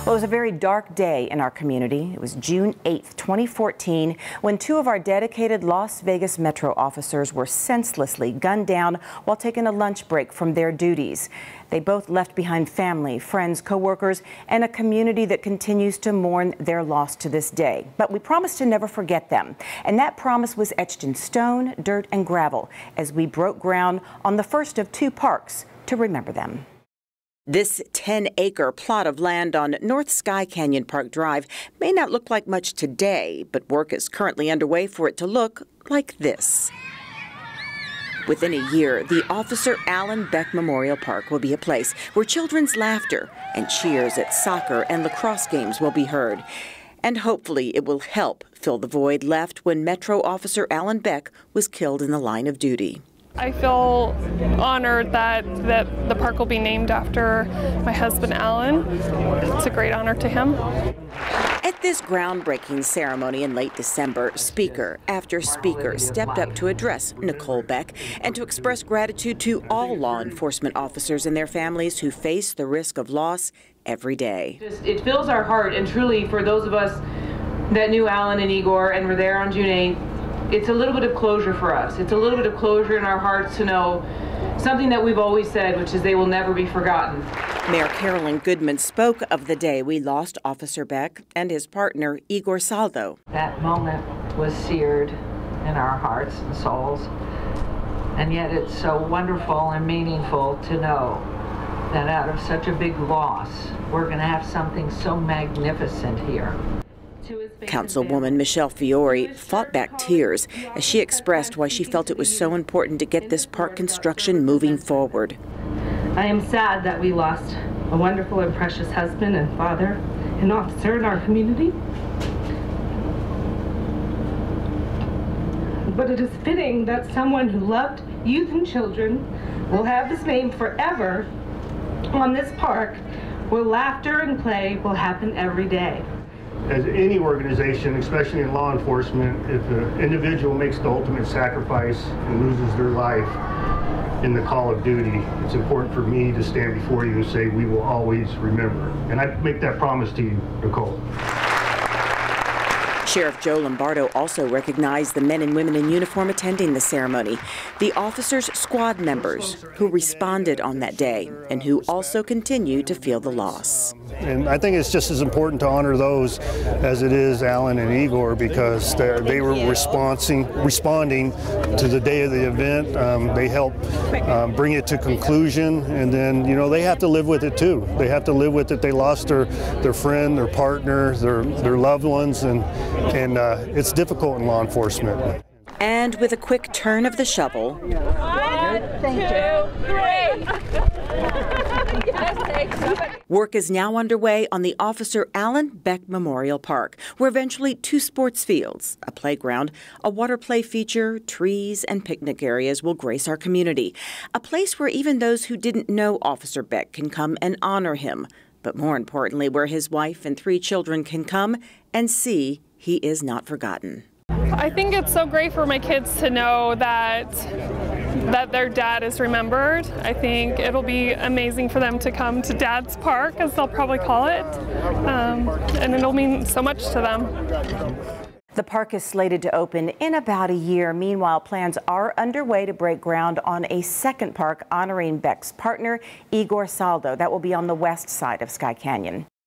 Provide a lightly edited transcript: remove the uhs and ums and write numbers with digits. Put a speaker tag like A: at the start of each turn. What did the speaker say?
A: Well, it was a very dark day in our community. It was June 8th, 2014, when two of our dedicated Las Vegas Metro officers were senselessly gunned down while taking a lunch break from their duties. They both left behind family, friends, co-workers, and a community that continues to mourn their loss to this day. But we promised to never forget them. And that promise was etched in stone, dirt, and gravel as we broke ground on the first of two parks to remember them. This 10-acre plot of land on North Sky Canyon Park Drive may not look like much today, but work is currently underway for it to look like this. Within a year, the Officer Alyn Beck Memorial Park will be a place where children's laughter and cheers at soccer and lacrosse games will be heard. And hopefully it will help fill the void left when Metro Officer Alyn Beck was killed in the line of duty.
B: I feel honored that the park will be named after my husband, Alyn. It's a great honor to him.
A: At this groundbreaking ceremony in late December, speaker after speaker stepped up to address NICOLE Beck and to express gratitude to all law enforcement officers and their families who face the risk of loss every day.
C: It fills our heart, and truly for those of us that knew Alyn and Igor and were there on June 8th, it's a little bit of closure for us. It's a little bit of closure in our hearts to know something that we've always said, which is they will never be forgotten.
A: Mayor CAROLYN GOODMAN spoke of the day we lost Officer Beck and his partner, Igor Saldo.
D: That moment was seared in our hearts and souls, and yet it's so wonderful and meaningful to know that out of such a big loss, we're going to have something so magnificent here.
A: Councilwoman Michele FIORE fought back tears as she expressed why she felt it was so important to get this park construction moving forward.
E: I am sad that we lost a wonderful and precious husband and father and officer in our community. But it is fitting that someone who loved youth and children will have his name forever on this park, where laughter and play will happen every day.
F: As any organization, especially in law enforcement, if an individual makes the ultimate sacrifice and loses their life in the call of duty, it's important for me to stand before you and say we will always remember. And I make that promise to you, NICOLE.
A: Sheriff Joe Lombardo also recognized the men and women in uniform attending the ceremony, the officers' squad members who responded on that day and who also continue to feel the loss.
F: And I think it's just as important to honor those as it is Alyn and Igor, because they were responding to the day of the event. They helped bring it to conclusion, and then, you know, they have to live with it too. They have to live with it. They lost their friend, their partner, their loved ones, and it's difficult in law enforcement.
A: And with a quick turn of the shovel, 1, 2, 3. Work is now underway on the Officer Alyn Beck Memorial Park, where eventually 2 sports fields, a playground, a water play feature, trees, and picnic areas will grace our community. A place where even those who didn't know Officer Beck can come and honor him, but more importantly, where his wife and 3 children can come and see he is not forgotten.
B: I think it's so great for my kids to know that their dad is remembered. I think it'll be amazing for them to come to Dad's Park, as they'll probably call it, and it'll mean so much to them.
A: The park is slated to open in about a year. Meanwhile, plans are underway to break ground on a second park honoring Beck's partner, Igor Saldo. That will be on the west side of Sky Canyon.